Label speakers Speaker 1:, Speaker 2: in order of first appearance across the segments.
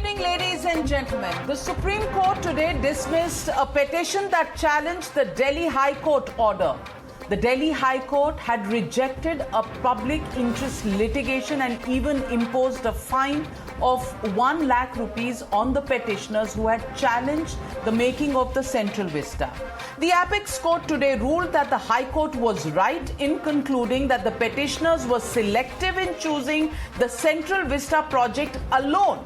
Speaker 1: evening, ladies and gentlemen. The Supreme Court today dismissed a petition that challenged the Delhi High Court order. The Delhi High Court had rejected a public interest litigation and even imposed a fine of 1 lakh rupees on the petitioners who had challenged the making of the Central Vista. The Apex Court today ruled that the High Court was right in concluding that the petitioners were selective in choosing the Central Vista project alone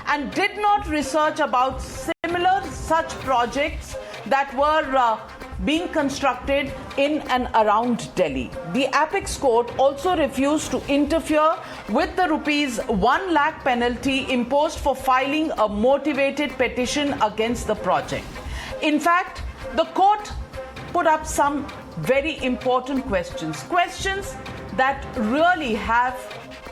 Speaker 1: and did not research about similar such projects that were being constructed in and around Delhi. The Apex Court also refused to interfere with the rupees 1 lakh penalty imposed for filing a motivated petition against the project. In fact, the court put up some very important questions that really have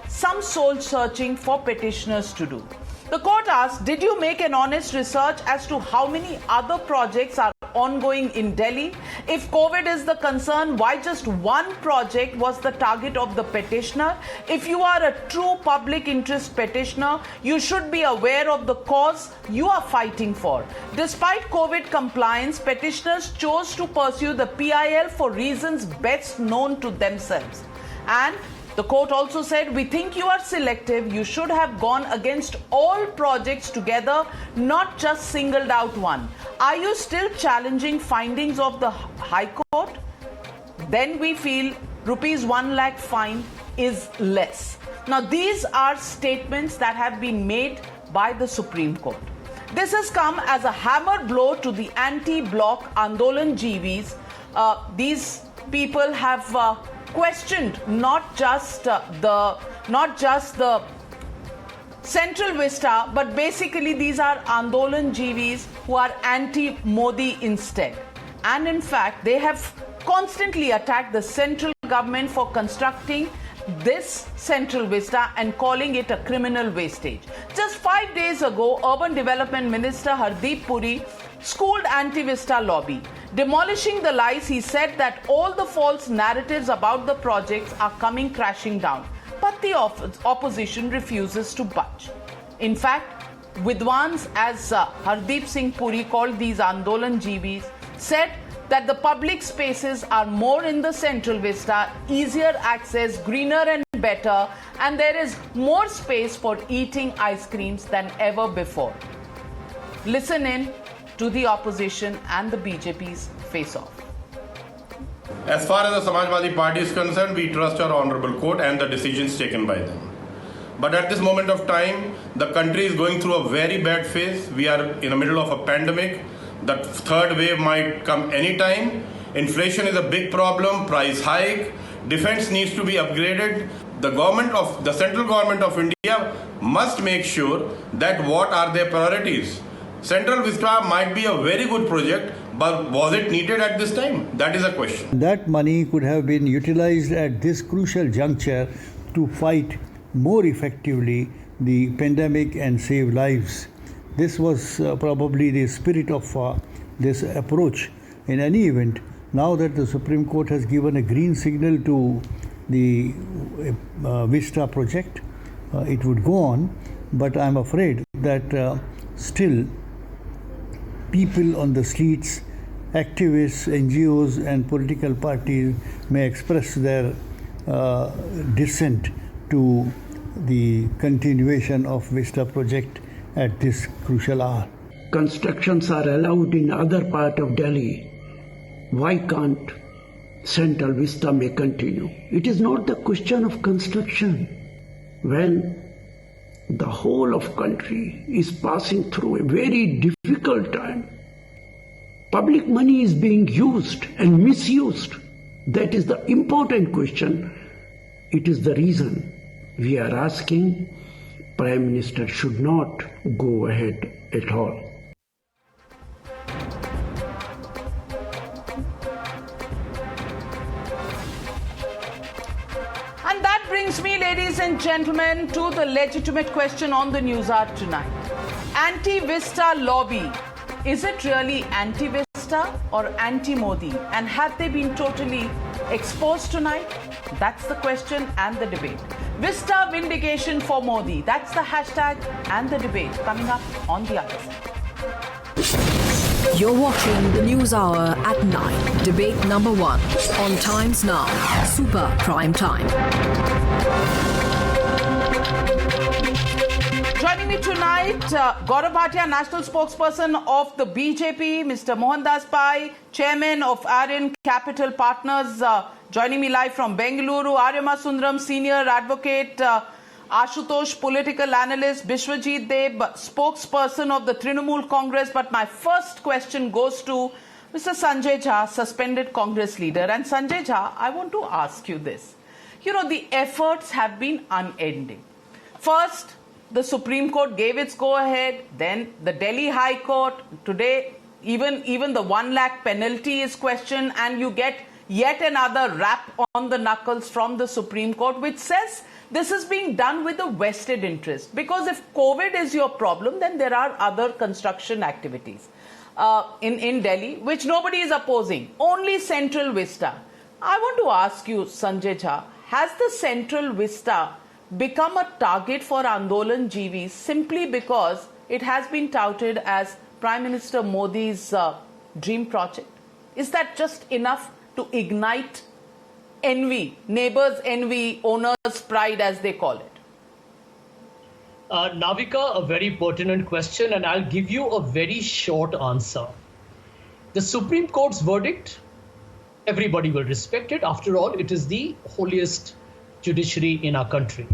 Speaker 1: some soul searching for petitioners to do. The court asked, did you make an honest research as to how many other projects are ongoing in Delhi? If COVID is the concern, why just one project was the target of the petitioner? If you are a true public interest petitioner, you should be aware of the cause you are fighting for. Despite COVID compliance, petitioners chose to pursue the PIL for reasons best known to themselves. And the court also said, we think you are selective. You should have gone against all projects together, not just singled out one. Are you still challenging findings of the High Court? Then we feel rupees 1 lakh fine is less. Now, these are statements that have been made by the Supreme Court. This has come as a hammer blow to the anti-block Andolan GVs. These people have questioned not just the Central Vista, but basically these are Andolan GVs who are anti-Modi instead. And in fact, they have constantly attacked the central government for constructing this Central Vista and calling it a criminal wastage. Just 5 days ago, Urban Development Minister Hardeep Puri schooled anti-Vista lobby. Demolishing the lies, he said that all the false narratives about the projects are coming crashing down. But the opposition refuses to budge. In fact, Vidwans, as Hardeep Singh Puri called these Andolan GVs, said that the public spaces are more in the Central Vista, easier access, greener and better, and there is more space for eating ice creams than ever before. Listen in to the opposition and the BJP's face-off.
Speaker 2: As far as the Samajwadi Party is concerned, we trust our honorable court and the decisions taken by them. But at this moment of time, the country is going through a very bad phase. We are in the middle of a pandemic. The third wave might come anytime. Inflation is a big problem, price hike. Defense needs to be upgraded. The central government of India must make sure that what are their priorities. Central Vista might be a very good project, but was it needed at this time? That is a question.
Speaker 3: That money could have been utilized at this crucial juncture to fight more effectively the pandemic and save lives. This was probably the spirit of this approach. In any event, now that the Supreme Court has given a green signal to the Vista project, it would go on, but I'm afraid that still people on the streets, activists, NGOs and political parties may express their dissent to the continuation of Vista project at this crucial hour.
Speaker 4: Constructions are allowed in other part of Delhi. Why can't Central Vista may continue? It is not the question of construction. When the whole of country is passing through a very difficult time, public money is being used and misused. That is the important question. It is the reason we are asking Prime Minister should not go ahead at all.
Speaker 1: And that brings me, ladies and gentlemen, to the legitimate question on the News Hour tonight. Anti-Vista lobby. Is it really anti-Vista or anti-Modi? And have they been totally exposed tonight? That's the question and the debate. Vista vindication for Modi. That's the hashtag and the debate coming up on the other side.
Speaker 5: You're watching the News Hour at 9. Debate number 1 on Times Now. Super Prime Time.
Speaker 1: Joining me tonight, Gaurav Bhatia, National Spokesperson of the BJP, Mr. Mohandas Pai, Chairman of Aryan Capital Partners, joining me live from Bengaluru, Aryama Sundaram, Senior Advocate, Ashutosh, Political Analyst, Bishwajit Deb, Spokesperson of the Trinamool Congress. But my first question goes to Mr. Sanjay Jha, suspended Congress leader. And Sanjay Jha, I want to ask you this. You know, the efforts have been unending. First, the Supreme Court gave its go-ahead, then the Delhi High Court. Today, even the 1 lakh penalty is questioned, and you get yet another rap on the knuckles from the Supreme Court, which says this is being done with a vested interest. Because if COVID is your problem, then there are other construction activities in Delhi, which nobody is opposing, only Central Vista. I want to ask you, Sanjay Jha, has the Central Vista become a target for Andolan Jeevis simply because it has been touted as Prime Minister Modi's dream project? Is that just enough to ignite envy, neighbors' envy, owners' pride, as they call it?
Speaker 6: Navika, a very pertinent question, and I'll give you a very short answer. The Supreme Court's verdict, everybody will respect it. After all, it is the holiest judiciary in our country.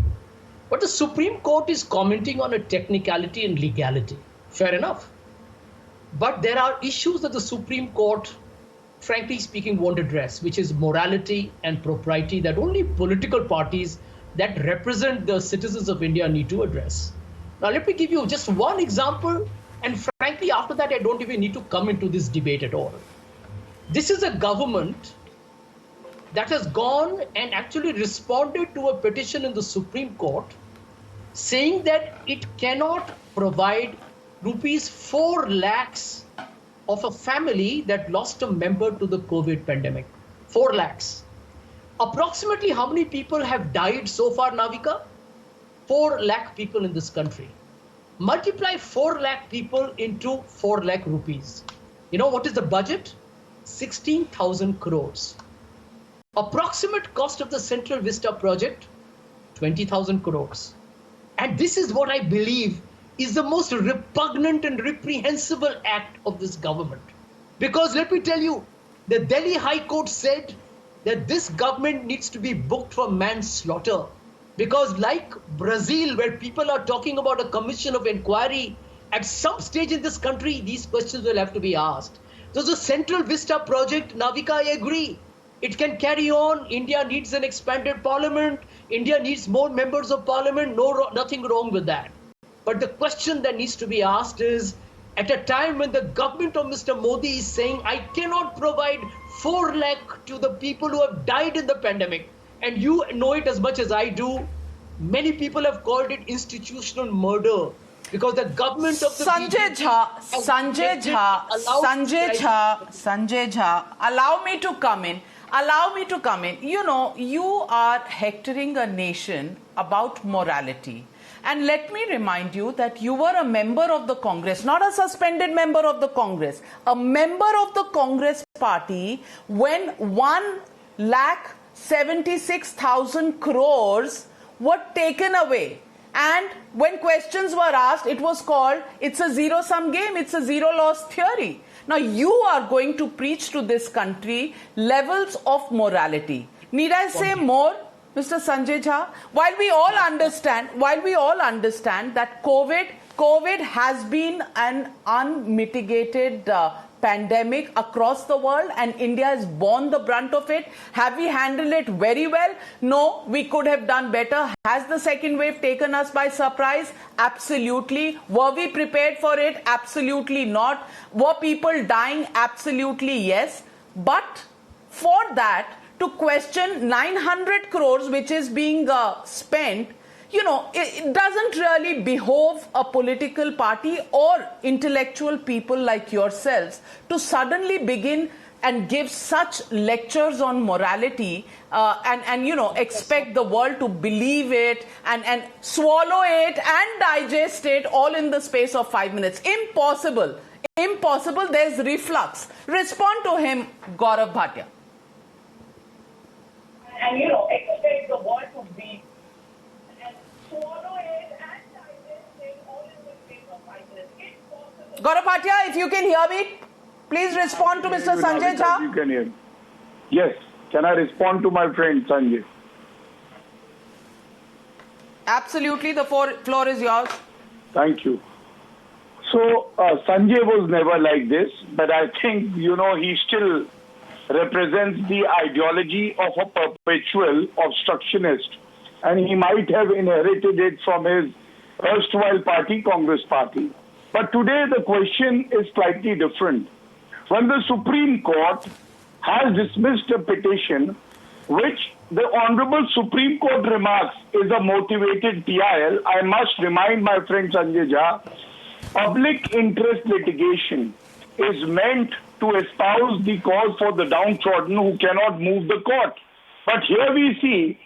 Speaker 6: But the Supreme Court is commenting on a technicality and legality. Fair enough. But there are issues that the Supreme Court, frankly speaking, won't address, which is morality and propriety that only political parties that represent the citizens of India need to address. Now, let me give you just one example. And frankly, after that, I don't even need to come into this debate at all. This is a government that has gone and actually responded to a petition in the Supreme Court saying that it cannot provide rupees 4 lakhs of a family that lost a member to the COVID pandemic. 4 lakhs. Approximately how many people have died so far, Navika? 4 lakh people in this country. Multiply 4 lakh people into 4 lakh rupees. You know what is the budget? 16,000 crores. Approximate cost of the Central Vista project, 20,000 crores. And this is what I believe is the most repugnant and reprehensible act of this government. Because let me tell you, the Delhi High Court said that this government needs to be booked for manslaughter. Because like Brazil, where people are talking about a commission of inquiry, at some stage in this country, these questions will have to be asked. So the Central Vista project, Navika, I agree. It can carry on. India needs an expanded parliament. India needs more members of parliament. Nothing wrong with that. But the question that needs to be asked is, at a time when the government of Mr. Modi is saying, I cannot provide 4 lakh to the people who have died in the pandemic, and you know it as much as I do, many people have called it institutional murder. Because the government of the
Speaker 1: Sanjay Jha, allow me to come in. You know, you are hectoring a nation about morality. And let me remind you that you were a member of the Congress, not a suspended member of the Congress, a member of the Congress party when 1,76,000 crores were taken away. And when questions were asked, it was called, it's a zero-sum game, it's a zero-loss theory. Now, you are going to preach to this country levels of morality. Need I say more, Mr. Sanjay Jha? While we all understand that COVID has been an unmitigated pandemic across the world, and India has borne the brunt of it. Have we handled it very well? No, we could have done better. Has the second wave taken us by surprise? Absolutely. Were we prepared for it? Absolutely not. Were people dying? Absolutely yes. But for that, to question 900 crores which is being spent, you know, it doesn't really behove a political party or intellectual people like yourselves to suddenly begin and give such lectures on morality and expect the world to believe it and swallow it and digest it all in the space of 5 minutes. Impossible. Impossible. There's reflux. Respond to him, Gaurav Bhatia.
Speaker 7: And expect the world to be and swallow it and digest it all in the space of 5 minutes. Impossible.
Speaker 1: Gaurav Bhatia, if you can hear me, please respond to Mr. Sanjay Jha.
Speaker 8: You can hear. Yes. Can I respond to my friend Sanjay?
Speaker 1: Absolutely. The floor is yours.
Speaker 8: Thank you. So Sanjay was never like this, but I think, he still represents the ideology of a perpetual obstructionist, and he might have inherited it from his erstwhile party, Congress Party. But today the question is slightly different. When the Supreme Court has dismissed a petition which the Honorable Supreme Court remarks is a motivated PIL, I must remind my friend Sanjay Jha, public interest litigation is meant to espouse the cause for the downtrodden who cannot move the court. But here we see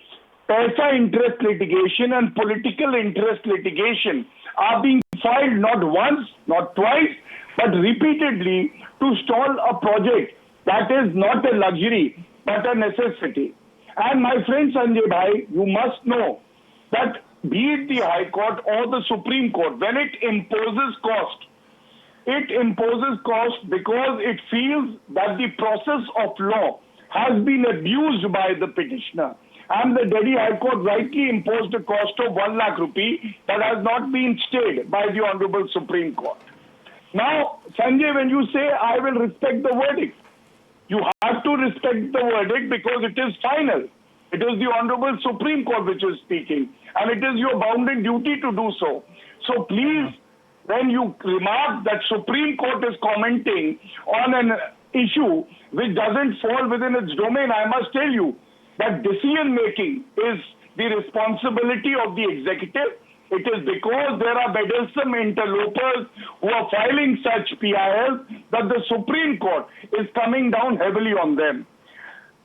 Speaker 8: paisa interest litigation and political interest litigation are being filed not once, not twice, but repeatedly to stall a project that is not a luxury but a necessity. And my friend Sanjay Bhai, you must know that be it the High Court or the Supreme Court, when it imposes cost because it feels that the process of law has been abused by the petitioner. And the Delhi High Court rightly imposed a cost of 1 lakh rupee that has not been stayed by the Honorable Supreme Court. Now, Sanjay, when you say, I will respect the verdict, you have to respect the verdict because it is final. It is the Honorable Supreme Court which is speaking, and it is your bounden duty to do so. So please, when you remark that Supreme Court is commenting on an issue which doesn't fall within its domain, I must tell you that decision-making is the responsibility of the executive. It is because there are meddlesome interlopers who are filing such PILs that the Supreme Court is coming down heavily on them.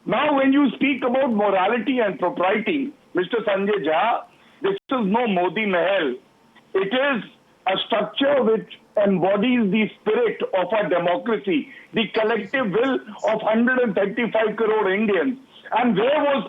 Speaker 8: Now, when you speak about morality and propriety, Mr. Sanjay Jha, this is no Modi Mahal. It is a structure which embodies the spirit of our democracy, the collective will of 135 crore Indians. And where was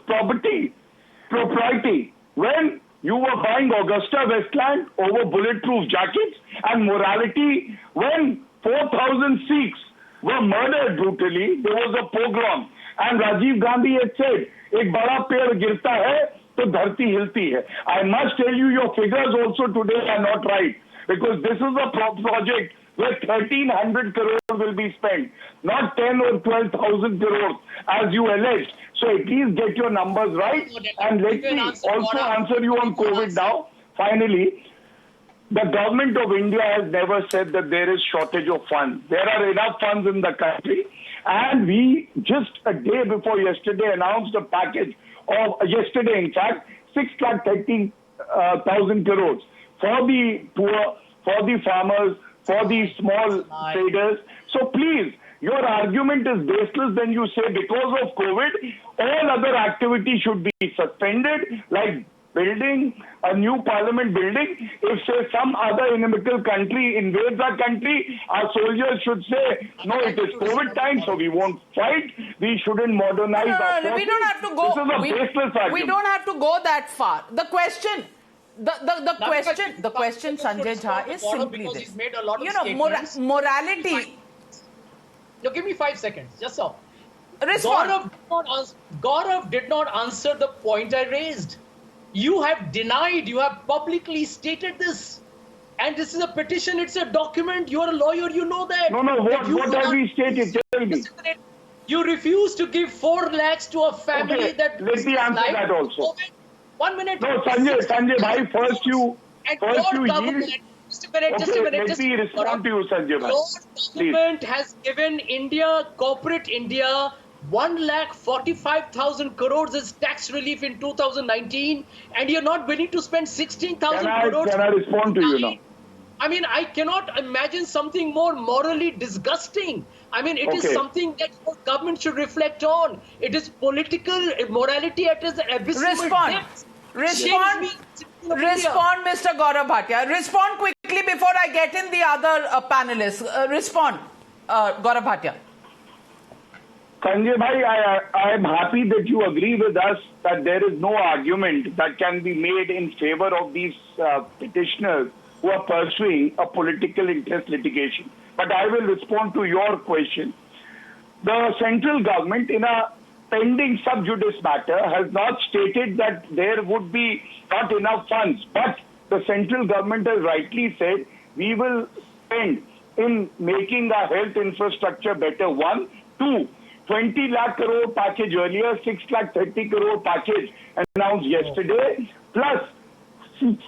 Speaker 8: propriety, when you were buying Augusta Westland over bulletproof jackets, and morality when 4,000 Sikhs were murdered brutally? There was a pogrom. And Rajiv Gandhi had said, एक बड़ा पेड़ गिरता है तो धरती हिलती है. I must tell you, your figures also today are not right, because this is a project where 1,300 crores will be spent, not 10 or 12,000 crores as you alleged. So at least get your numbers right. And let me also answer you on COVID now. Finally, the government of India has never said that there is shortage of funds. There are enough funds in the country. And we just a day before yesterday announced a package of, yesterday in fact, 6,30,000 crores for the poor, for the farmers, for the small traders. So please, your argument is baseless when you say because of COVID, all other activities should be suspended, like building a new parliament building. If, say, some other inimical country invades our country, our soldiers should say, no, it is COVID time, so we won't fight. We shouldn't modernize our forces.
Speaker 1: We don't have to go.
Speaker 8: This is a baseless argument.
Speaker 1: We don't have to go that far. The question, Sanjay Jha, is simply this. Morality.
Speaker 6: No, give me 5 seconds, just so.
Speaker 1: Respond.
Speaker 6: Gaurav did not answer the point I raised. You have denied, you have publicly stated this. And this is a petition, it's a document. You're a lawyer, you know that.
Speaker 8: No, what have we stated? Tell me.
Speaker 6: You refuse to give 4 lakhs to a family that...
Speaker 8: Let me answer that also.
Speaker 6: 1 minute.
Speaker 8: No, Sanjay Bhai, first you yield.
Speaker 6: Just a minute.
Speaker 8: Let me respond to you, Sanjay Bhai.
Speaker 6: Your government has given India, corporate India, 1,45,000 crores as tax relief in 2019, and you're not willing to spend 16,000 crores.
Speaker 8: Can I respond to you now?
Speaker 6: I mean, I cannot imagine something more morally disgusting I mean, it is
Speaker 8: Okay.
Speaker 6: something that the government should reflect on. It is political morality at its abysmal
Speaker 1: Respond.
Speaker 6: depths.
Speaker 1: Respond.
Speaker 6: Shames me, citizen of India.
Speaker 1: Respond, Mr. Gaurav Bhatia. Respond quickly before I get in the other panelists. Respond, Gaurav Bhatia.
Speaker 8: Sanjay bhai, I am happy that you agree with us that there is no argument that can be made in favor of these petitioners who are pursuing a political interest litigation. But I will respond to your question. The central government, in a pending sub judice matter, has not stated that there would be not enough funds. But the central government has rightly said, we will spend in making our health infrastructure better. 1, 2, 20 lakh crore package earlier, 6 lakh 30 crore package announced yesterday, plus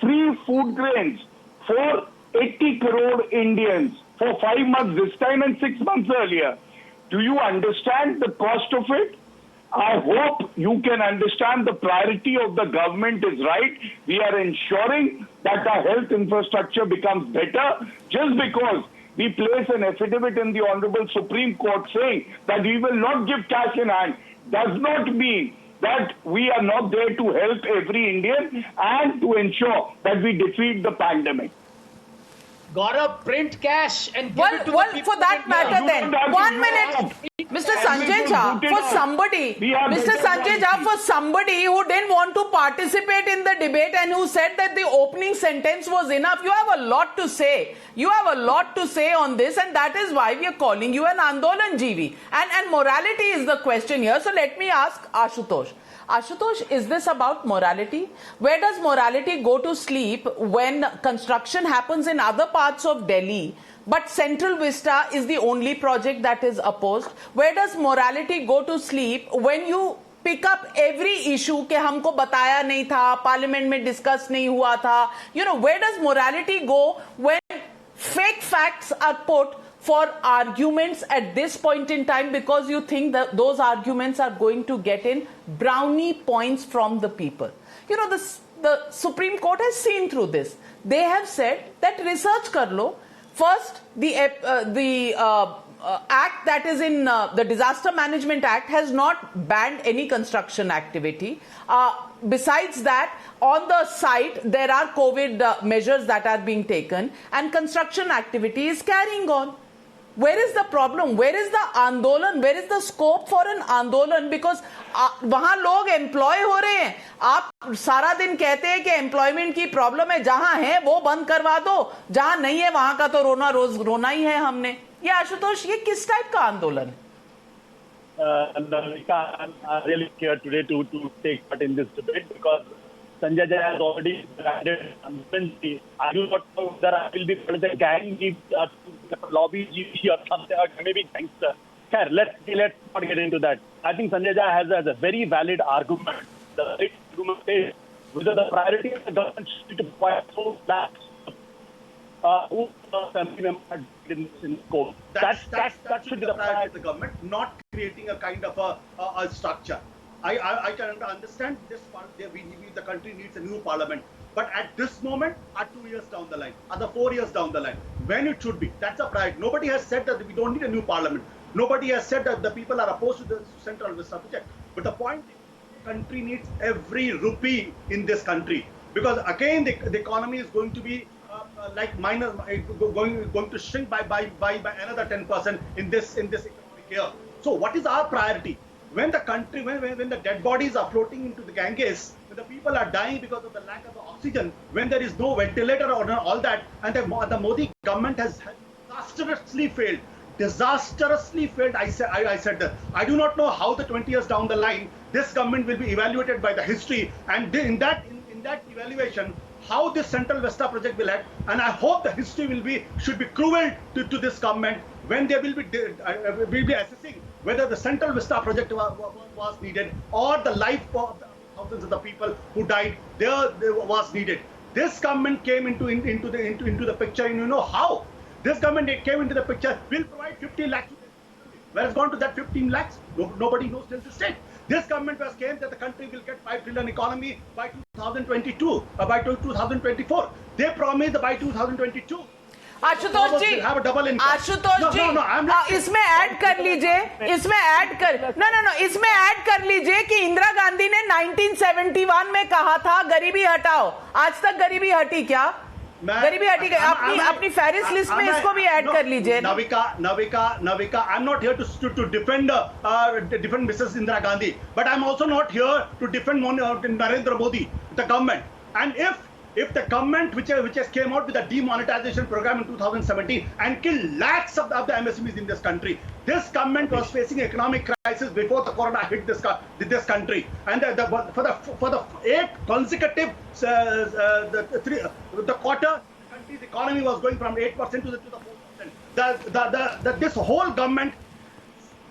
Speaker 8: free food grains for 80 crore Indians for 5 months this time and 6 months earlier. Do you understand the cost of it? I hope you can understand the priority of the government is right. We are ensuring that our health infrastructure becomes better. Just because we place an affidavit in the Honorable Supreme Court saying that we will not give cash in hand does not mean that we are not there to help every Indian and to ensure that we defeat the pandemic.
Speaker 6: Gotta print cash and give
Speaker 1: Well,
Speaker 6: it to
Speaker 1: well,
Speaker 6: the people.
Speaker 1: for that
Speaker 6: of India.
Speaker 1: matter
Speaker 8: You
Speaker 1: then,
Speaker 8: don't have to
Speaker 1: 1
Speaker 8: know.
Speaker 1: minute. Mr.
Speaker 8: Everything
Speaker 1: Sanjay Jha,
Speaker 8: rooted
Speaker 1: for
Speaker 8: out.
Speaker 1: somebody,
Speaker 8: We are
Speaker 1: Mr.
Speaker 8: better
Speaker 1: Sanjay Jha,
Speaker 8: policy.
Speaker 1: for somebody who didn't want to participate in the debate and who said that the opening sentence was enough, you have a lot to say. You have a lot to say on this, and that is why we are calling you an Andolan Jeevi. And morality is the question here. So let me ask Ashutosh. Ashutosh, is this about morality? Where does morality go to sleep when construction happens in other parts of Delhi, but Central Vista is the only project that is opposed? Where does morality go to sleep when you pick up every issue के हमको बताया नहीं था, parliament में discuss नहीं हुआ था? You know, where does morality go when fake facts are put for arguments at this point in time because you think that those arguments are going to get in brownie points from the people? You know, the Supreme Court has seen through this. They have said that research kar lo. First, the act that is in the Disaster Management Act has not banned any construction activity. Besides that, on the site, there are COVID measures that are being taken and construction activity is carrying on. Where is the problem? Where is the आंदोलन? Where is the scope for an आंदोलन? Because वहाँ लोग employ हो रहे हैं. आप सारा दिन कहते हैं कि एम्प्लॉयमेंट की प्रॉब्लम है, जहां है वो बंद करवा दो, जहां नहीं है वहां का तो रोना ही है हमने. ये आशुतोष, ये किस टाइप का आंदोलन है?
Speaker 9: Nalika, I'm really scared today to take part in this debate because Sanjay Jha has already decided. I do not know whether I will be called a gang lobby GP or something, or maybe gangster. Okay, let's not get into that. I think Sanjay Jha has a very valid argument. The right argument is whether the priority of the government should be to provide so that who family members in court. That should be the priority
Speaker 10: of the government, not creating a kind of a structure. I can understand this part. The country needs a new parliament, but at this moment, are 2 years down the line, are the 4 years down the line, when it should be. That's a priority. Nobody has said that we don't need a new parliament. Nobody has said that the people are opposed to the Central Vista project. But the point is, the country needs every rupee in this country, because again the economy is going to be going to shrink by another 10% in this economic year. So what is our priority? When the country, when the dead bodies are floating into the Ganges, when the people are dying because of the lack of oxygen, when there is no ventilator or all that, and the Modi government has disastrously failed. I said that. I do not know how the 20 years down the line this government will be evaluated by the history, and in that evaluation, how this Central Vista project will act, and I hope the history should be cruel to this government when they will be assessing whether the Central Vista project was needed or the life of thousands of the people who died there was needed. This government came into the picture, and you know how this government came into the picture. Will provide 15 lakhs. Where has gone to that 15 lakhs? Nobody knows till this date. This government was claimed that the country will get 5 trillion economy by 2022, by 2024. They promised by 2022.
Speaker 1: Ashutosh ji,
Speaker 10: will have a double income.
Speaker 1: Ashutosh
Speaker 10: No,
Speaker 1: ji,
Speaker 10: no, no, I'm not
Speaker 1: इसमें add कर लीजिए, इसमें add कर लीजिए कि इंदिरा गांधी ने 1971 में कहा था गरीबी हटाओ। आज तक गरीबी हटी क्या? गरीबी हटी गई? अपनी फेरिस लिस्ट में इसको भी ऐड कर लीजिए।
Speaker 10: Navika, I'm not here to defend Mrs. Indira Gandhi, but I'm also not here to defend Narendra Modi, the government. And if the government which has came out with a demonetization program in 2017 and killed lakhs of the MSMEs in this country, this government was facing economic crisis before the corona hit this country, and for the 8 consecutive the quarter, the country's economy was going from 8% to the 4%. This whole government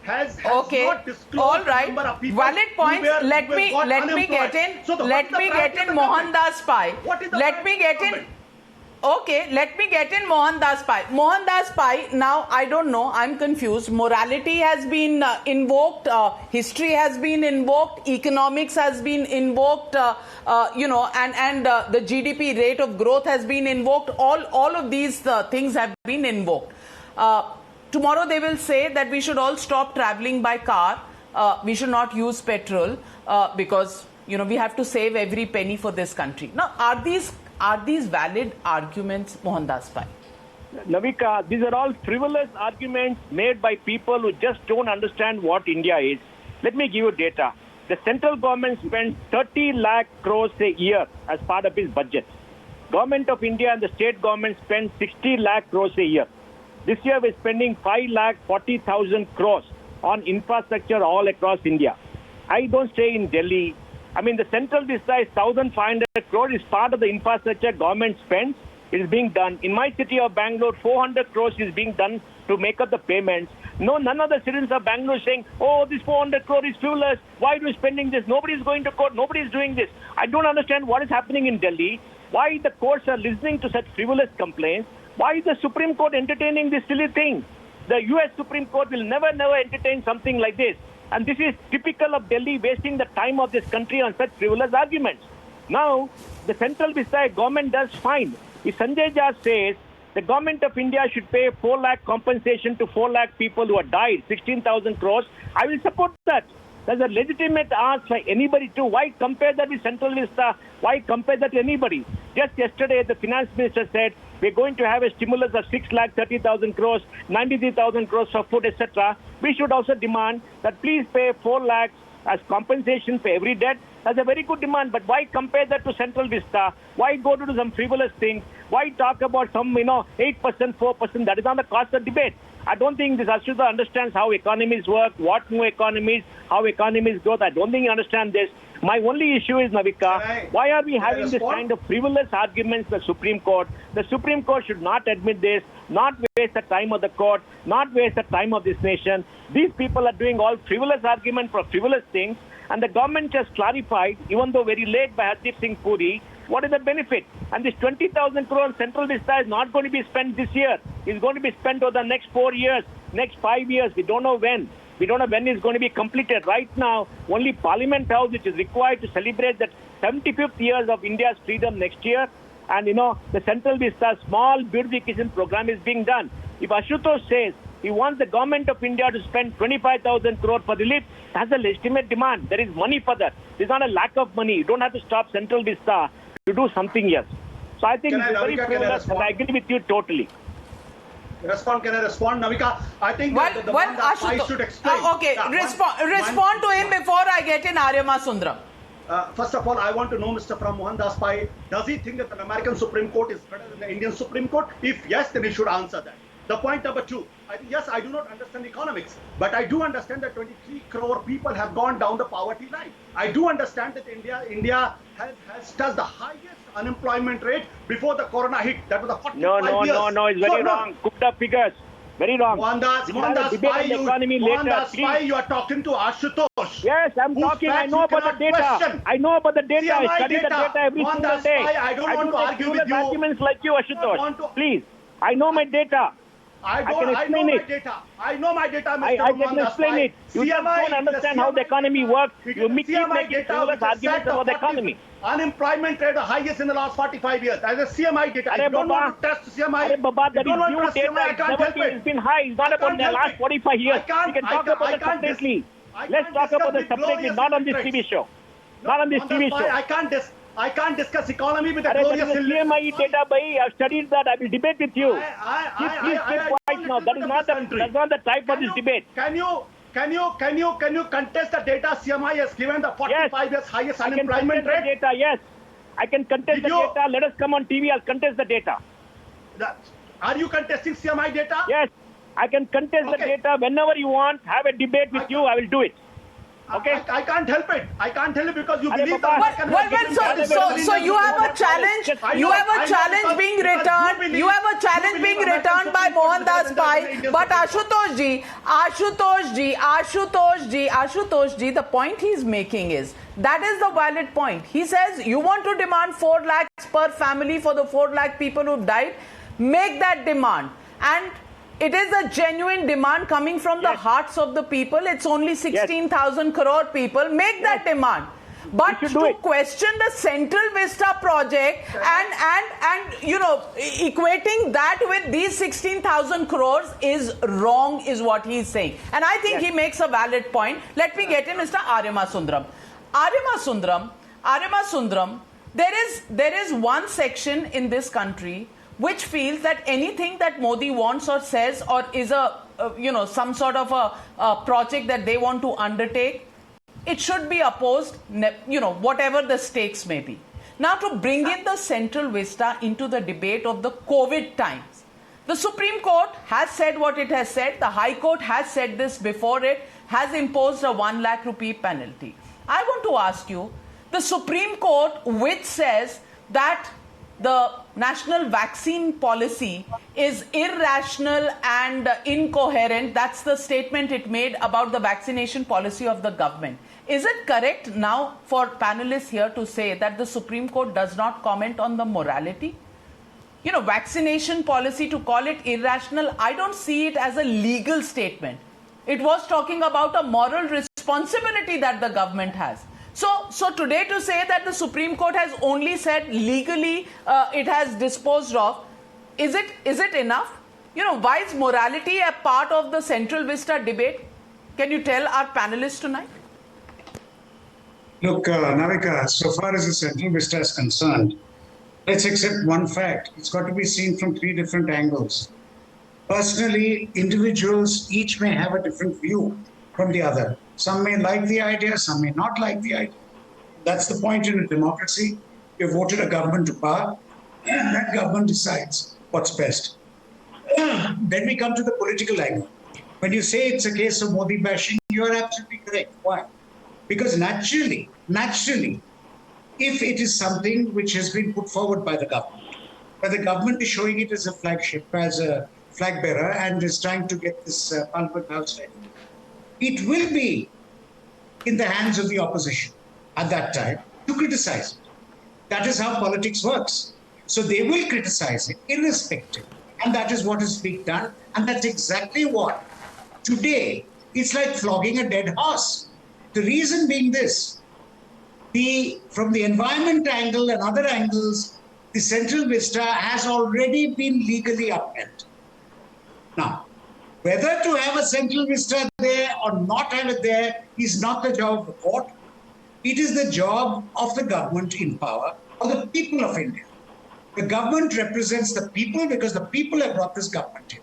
Speaker 10: has
Speaker 1: Okay,
Speaker 10: not disclosed
Speaker 1: all right,
Speaker 10: the number of people
Speaker 1: valid points.
Speaker 10: who were
Speaker 1: Let me
Speaker 10: unemployed.
Speaker 1: get in.
Speaker 10: So
Speaker 1: Let me get in Mohandas Pai.
Speaker 10: What is the
Speaker 1: Let me
Speaker 10: priority
Speaker 1: get in.
Speaker 10: government?
Speaker 1: Okay, let me get in Mohandas Pai. Mohandas Pai, now I don't know, I'm confused. Morality has been invoked, history has been invoked, economics has been invoked, and the GDP rate of growth has been invoked. All of these things have been invoked. Tomorrow they will say that we should all stop traveling by car. We should not use petrol because we have to save every penny for this country. Now, are these valid arguments, Mohandas Pai?
Speaker 11: Navika, these are all frivolous arguments made by people who just don't understand what India is. Let me give you data. The central government spends 30 lakh crores a year as part of its budget. Government of India and the state government spend 60 lakh crores a year. This year we're spending 5,40,000 crores on infrastructure all across India. I don't stay in Delhi. I mean, the central vista is 1,500 crores is part of the infrastructure government spends. It is being done. In my city of Bangalore, 400 crores is being done to make up the payments. No, none of the citizens of Bangalore saying, oh, this 400 crore is frivolous. Why are we spending this? Nobody is going to court. Nobody is doing this. I don't understand what is happening in Delhi. Why the courts are listening to such frivolous complaints. Why is the Supreme Court entertaining this silly thing? The US Supreme Court will never entertain something like this. And this is typical of Delhi wasting the time of this country on such frivolous arguments. Now, the central vista government does fine. If Sanjay Jha says the government of India should pay 4 lakh compensation to 4 lakh people who have died, 16,000 crores, I will support that. There's a legitimate ask by anybody too. Why compare that with Central Vista? Why compare that to anybody? Just yesterday, the finance minister said we're going to have a stimulus of 6,30,000 crores, 93,000 crores for food, etc. We should also demand that please pay 4 lakhs as compensation for every debt. That's a very good demand. But why compare that to Central Vista? Why go to do some frivolous things? Why talk about some, 8%, 4%? That is not the cost of debate. I don't think this Ashuta understands how economies work, what new economies, how economies grow. I don't think he understands this. My only issue is, Navika, why are we having this kind of frivolous arguments in the Supreme Court? The Supreme Court should not admit this, not waste the time of the court, not waste the time of this nation. These people are doing all frivolous arguments for frivolous things, and the government just clarified, even though very late by Hardeep Singh Puri, what is the benefit? And this 20,000 crore Central Vista is not going to be spent this year. It's going to be spent over the next 4 years, next 5 years. We don't know when. We don't know when it's going to be completed. Right now, only Parliament House, which is required to celebrate the 75th years of India's freedom next year. And, the Central Vista small beautification program is being done. If Ashutosh says he wants the government of India to spend 25,000 crore for relief, that's a legitimate demand. There is money for that. There's not a lack of money. You don't have to stop Central Vista to do something else. So I think it's very frivolous, and I agree with you totally.
Speaker 10: Can I respond, Navika? I think the one that I should explain.
Speaker 1: Okay, respond to him before I get in Aryama Sundaram.
Speaker 10: First of all, I want to know, Mr. From Mohandas Pai, does he think that the American Supreme Court is better than the Indian Supreme Court? If yes, then he should answer that. The point number two, yes, I do not understand economics, but I do understand that 23 crore people have gone down the poverty line. I do understand that India has touched the highest unemployment rate before the corona hit. That was the 45 years.
Speaker 11: No, it's very wrong. Cooked up figures. Very wrong.
Speaker 10: Mohandas Pai, you are talking to Ashutosh.
Speaker 11: Yes, I'm talking. I know about the data. I know about the data. I study the data every single day.
Speaker 10: I don't want to argue with you.
Speaker 11: Arguments like you, Ashutosh. Please. I know my data.
Speaker 10: I
Speaker 11: can
Speaker 10: know
Speaker 11: explain
Speaker 10: my
Speaker 11: it.
Speaker 10: data. I know my data, Mr.
Speaker 11: I
Speaker 10: Bhagwan
Speaker 11: can
Speaker 10: Das.
Speaker 11: explain it. You just don't understand how the economy works. You keep making frivolous arguments about the economy.
Speaker 10: Unemployment rate the highest in the last 45 years. As a CMI data,
Speaker 11: Arey
Speaker 10: you don't
Speaker 11: Baba,
Speaker 10: want to test CMI.
Speaker 11: Arey Baba, that
Speaker 10: You don't
Speaker 11: is
Speaker 10: want
Speaker 11: new
Speaker 10: to trust CMI. I
Speaker 11: data.
Speaker 10: can't help
Speaker 11: It's been high. It's not
Speaker 10: I
Speaker 11: about
Speaker 10: can't
Speaker 11: the
Speaker 10: help
Speaker 11: last
Speaker 10: it.
Speaker 11: 45 years.
Speaker 10: I can't-
Speaker 11: We can
Speaker 10: I
Speaker 11: talk
Speaker 10: can't-
Speaker 11: about
Speaker 10: I
Speaker 11: it
Speaker 10: can't dis-
Speaker 11: separately.
Speaker 10: I
Speaker 11: Let's
Speaker 10: can't
Speaker 11: talk
Speaker 10: discuss
Speaker 11: about
Speaker 10: the
Speaker 11: it separately,
Speaker 10: glorious
Speaker 11: not on this
Speaker 10: metrics.
Speaker 11: TV show.
Speaker 10: No,
Speaker 11: Not on this TV show.
Speaker 10: I can't discuss economy with the
Speaker 11: Arey,
Speaker 10: glorious
Speaker 11: that is a CMI data, bhai. I've studied that. I will debate with you. Please keep quiet now. That is not the type of this debate.
Speaker 10: Can you contest the data CMI has given the 45 years highest
Speaker 11: I can
Speaker 10: unemployment
Speaker 11: contest the
Speaker 10: rate?
Speaker 11: data, yes. I can contest the data. Let us come on TV. I'll contest the data.
Speaker 10: Are you contesting CMI data?
Speaker 11: Yes. I can contest the data whenever you want. Have a debate with you. I will do it. Okay.
Speaker 10: I can't help it. I can't help it because you
Speaker 11: Arey
Speaker 10: believe
Speaker 11: Baba,
Speaker 10: that.
Speaker 1: So you have a challenge. You have a challenge being returned. You have a challenge being returned by Mohan Das Pai. But Ashutosh ji, the point he's making is that is the valid point. He says you want to demand 4 lakhs per family for the 4 lakh people who've died. Make that demand. And it is a genuine demand coming from the hearts of the people. It's only 16,000 crore people. Make that demand. But to question the Central Vista project and equating that with these 16,000 crores is wrong, is what he's saying. And I think he makes a valid point. Let me get in Mr. Arima Sundaram. Arima Sundaram, there is one section in this country which feels that anything that Modi wants or says or is some sort of a project that they want to undertake, it should be opposed, whatever the stakes may be. Now, to bring in the Central Vista into the debate of the COVID times, the Supreme Court has said what it has said. The High Court has said this before it, has imposed a 1 lakh rupee penalty. I want to ask you, the Supreme Court, which says that the national vaccine policy is irrational and incoherent. That's the statement it made about the vaccination policy of the government. Is it correct now for panelists here to say that the Supreme Court does not comment on the morality? Vaccination policy, to call it irrational, I don't see it as a legal statement. It was talking about a moral responsibility that the government has. So today to say that the Supreme Court has only said legally it has disposed of, is it enough? Why is morality a part of the Central Vista debate? Can you tell our panelists tonight?
Speaker 12: Look, Navika, so far as the Central Vista is concerned, let's accept one fact. It's got to be seen from 3 different angles. Personally, individuals each may have a different view from the other. Some may like the idea, some may not like the idea. That's the point in a democracy. You voted a government to power, and that government decides what's best. Then we come to the political angle. When you say it's a case of Modi bashing, you are absolutely correct. Why? Because naturally, if it is something which has been put forward by the government, where the government is showing it as a flagship, as a flag bearer, and is trying to get this Parliament House ready, it will be in the hands of the opposition at that time to criticize it. That is how politics works. So they will criticize it irrespective. And that is what is being done. And that's exactly what today, it's like flogging a dead horse. The reason being this, from the environment angle and other angles, the Central Vista has already been legally upheld. Now, whether to have a Central Vista there or not have it there is not the job of the court. It is the job of the government in power or the people of India. The government represents the people because the people have brought this government in.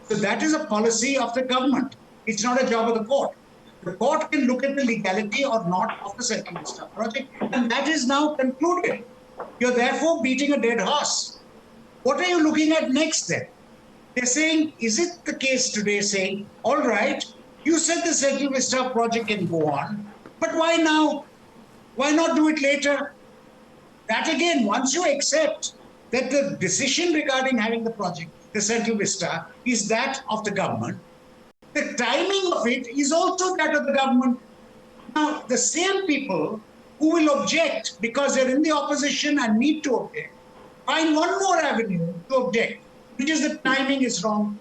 Speaker 12: So that is a policy of the government. It's not a job of the court. The court can look at the legality or not of the Central Vista project, and that is now concluded. You're therefore beating a dead horse. What are you looking at next then? They're saying, is it the case today saying, all right, you said the Central Vista project can go on, but why now? Why not do it later? That again, once you accept that the decision regarding having the project, the Central Vista, is that of the government, the timing of it is also that of the government. Now, the same people who will object because they're in the opposition and need to object, find one more avenue to object, which is the timing is wrong.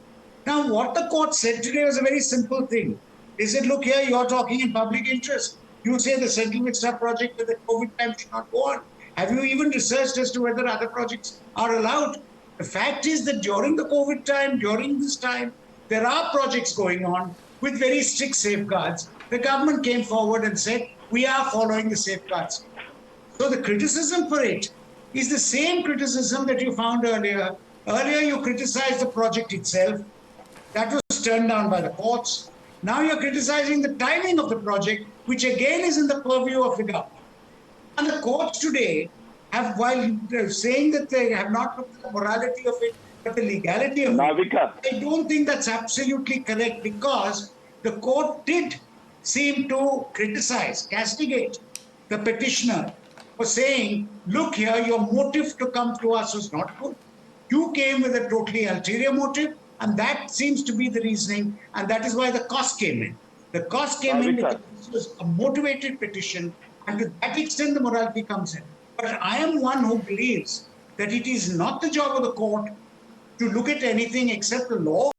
Speaker 12: Now, what the court said today was a very simple thing. They said, look here, you're talking in public interest. You say the Central Vista project with the COVID time should not go on. Have you even researched as to whether other projects are allowed? The fact is that during the COVID time, during this time, there are projects going on with very strict safeguards. The government came forward and said, we are following the safeguards. So the criticism for it is the same criticism that you found earlier. Earlier, you criticized the project itself. That was turned down by the courts. Now you're criticizing the timing of the project, which again is in the purview of the government. And the courts today have, while saying that they have not looked at the morality of it, but the legality of
Speaker 8: Navika.
Speaker 12: it, I don't think that's absolutely correct, because the court did seem to criticize, castigate the petitioner for saying, look here, your motive to come to us was not good. You came with a totally ulterior motive, and that seems to be the reasoning, and that is why the cost came in. The cost came in because this was a motivated petition, and to that extent the morality comes in. But I am one who believes that it is not the job of the court to look at anything except the law.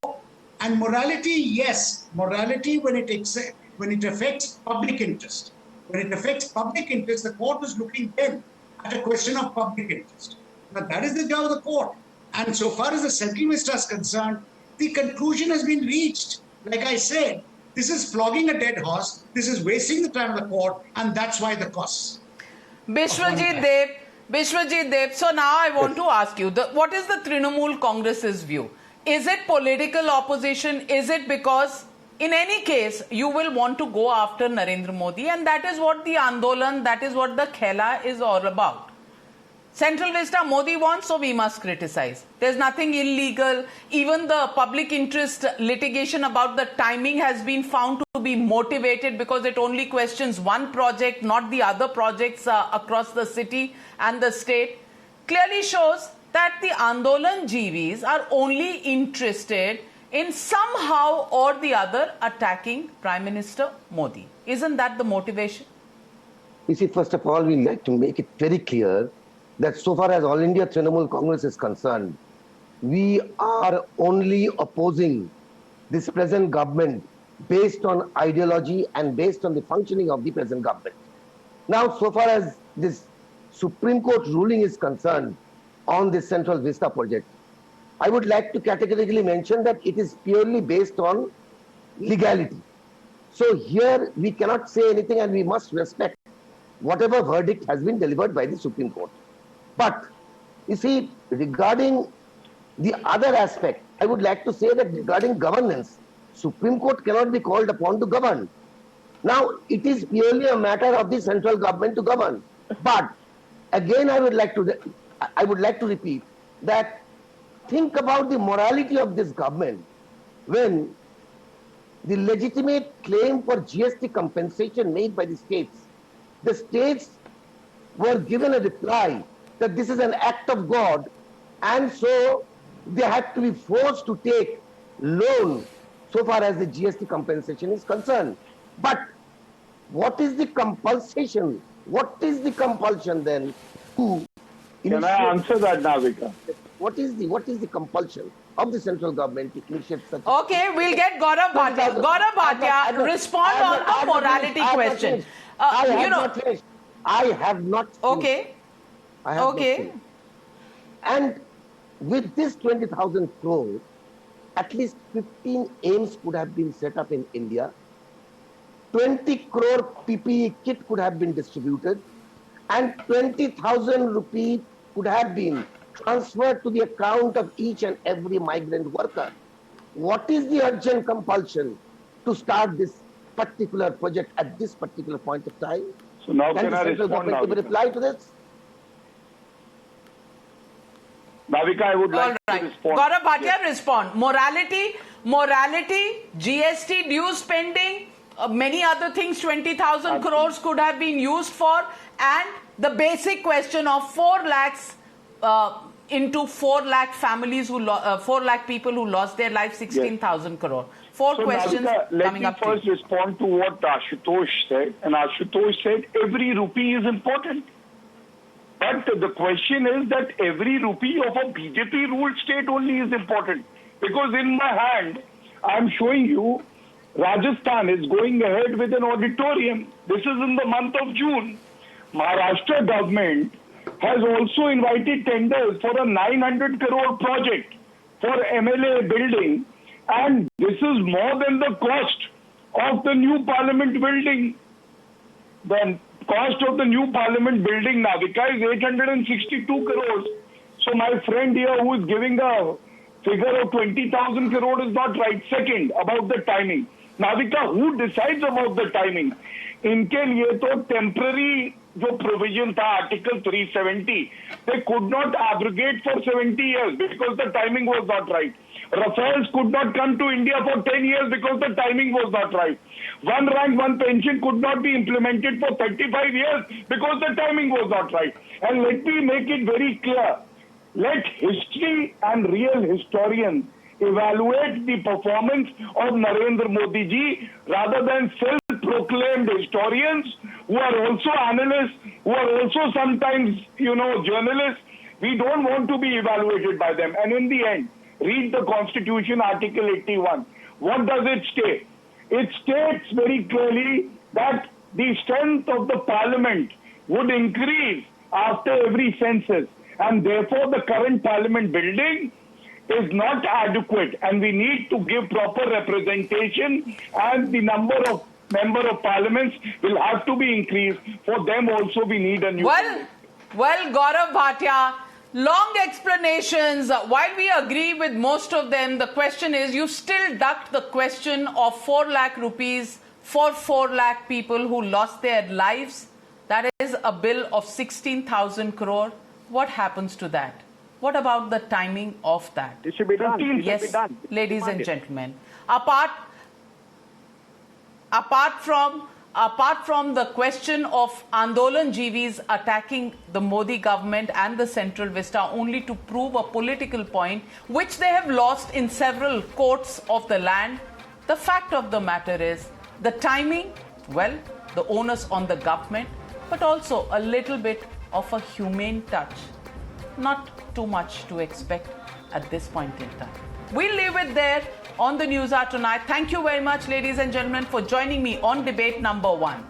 Speaker 12: And morality, yes, morality when it affects public interest. When it affects public interest, the court is looking then at a question of public interest. Now that is the job of the court. And so far as the Central Vista is concerned, the conclusion has been reached. Like I said, this is flogging a dead horse. This is wasting the time of the court, and that's why the costs.
Speaker 1: Bishwajit Deb, so now I want to ask you, what is the Trinamool Congress's view? Is it political opposition? Is it because in any case you will want to go after Narendra Modi, and that is what the Andolan, that is what the Khela is all about? Central Vista Modi wants, so we must criticize. There's nothing illegal. Even the public interest litigation about the timing has been found to be motivated because it only questions one project, not the other projects across the city and the state. Clearly shows that the Andolan GVs are only interested in somehow or the other attacking Prime Minister Modi. Isn't that the motivation?
Speaker 13: You see, first of all, we'd like to make it very clear that so far as All India Trinamool Congress is concerned, we are only opposing this present government based on ideology and based on the functioning of the present government. Now, so far as this Supreme Court ruling is concerned on this Central Vista project, I would like to categorically mention that it is purely based on legality. So here we cannot say anything, and we must respect whatever verdict has been delivered by the Supreme Court. But you see, regarding the other aspect, I would like to say that regarding governance, Supreme Court cannot be called upon to govern. Now, it is purely a matter of the central government to govern. But again, I would like to repeat that think about the morality of this government when the legitimate claim for GST compensation made by the states were given a reply that this is an act of God, and so they had to be forced to take loan so far as the GST compensation is concerned. But what is the compulsion? What is the compulsion then to
Speaker 8: Can I answer that, Navika?
Speaker 13: What is the compulsion of the central government to initiate such?
Speaker 1: Okay, we'll get Gaurav Bhatia. Gaurav Bhatia, respond on the morality question.
Speaker 13: I have not finished.
Speaker 1: Okay. Okay.
Speaker 13: And with this 20,000 crore, at least 15 aims could have been set up in India. 20 crore PPE kit could have been distributed, and 20,000 rupees could have been transferred to the account of each and every migrant worker. What is the urgent compulsion to start this particular project at this particular point of time?
Speaker 8: So now
Speaker 13: can
Speaker 8: I respond now?
Speaker 13: Reply to this?
Speaker 8: Navika, I would like to respond.
Speaker 1: Gaurav Bhatia, respond. Morality, GST dues pending, many other things 20,000 crores could have been used for, and the basic question of 4 lakhs into 4 lakh families, 4 lakh people who lost their life, 16,000 crore. Four questions
Speaker 8: Navika,
Speaker 1: coming up.
Speaker 8: Let me first respond to what Ashutosh said. And Ashutosh said every rupee is important. But the question is that every rupee of a BJP ruled state only is important. Because in my hand, I'm showing you, Rajasthan is going ahead with an auditorium. This is in the month of June. Maharashtra government has also invited tenders for a 900 crore project for MLA building, and this is more than the cost of the new parliament building. The cost of the new parliament building, Navika, is 862 crores. So my friend here who is giving a figure of 20,000 crore is not right. Second, about the timing. Navika, who decides about the timing? इनके लिए तो temporary जो provision था Article 370, they could not abrogate for 70 years because the timing was not right. Rafales could not come to India for 10 years because the timing was not right. One rank, one pension could not be implemented for 35 years because the timing was not right. And let me make it very clear. Let history and real historians evaluate the performance of Narendra Modi ji rather than self-proclaimed historians who are also analysts, who are also sometimes, journalists. We don't want to be evaluated by them. And in the end, read the Constitution, Article 81. What does it state? It states very clearly that the strength of the parliament would increase after every census. And therefore, the current parliament building is not adequate, and we need to give proper representation, and the number of member of parliaments will have to be increased. For them also, we need a new.
Speaker 1: Well, Gaurav Bhatia, long explanations. While we agree with most of them, the question is, you still ducked the question of 4 lakh rupees for 4 lakh people who lost their lives. That is a bill of 16,000 crore. What happens to that? What about the timing of that?
Speaker 11: It should be done.
Speaker 1: Yes, ladies and gentlemen. Apart from the question of Andolan Jeevis attacking the Modi government and the Central Vista only to prove a political point, which they have lost in several courts of the land, the fact of the matter is the timing, well, the onus on the government, but also a little bit of a humane touch. Not too much to expect at this point in time. We'll leave it there on the News Hour tonight. Thank you very much, ladies and gentlemen, for joining me on debate number 1.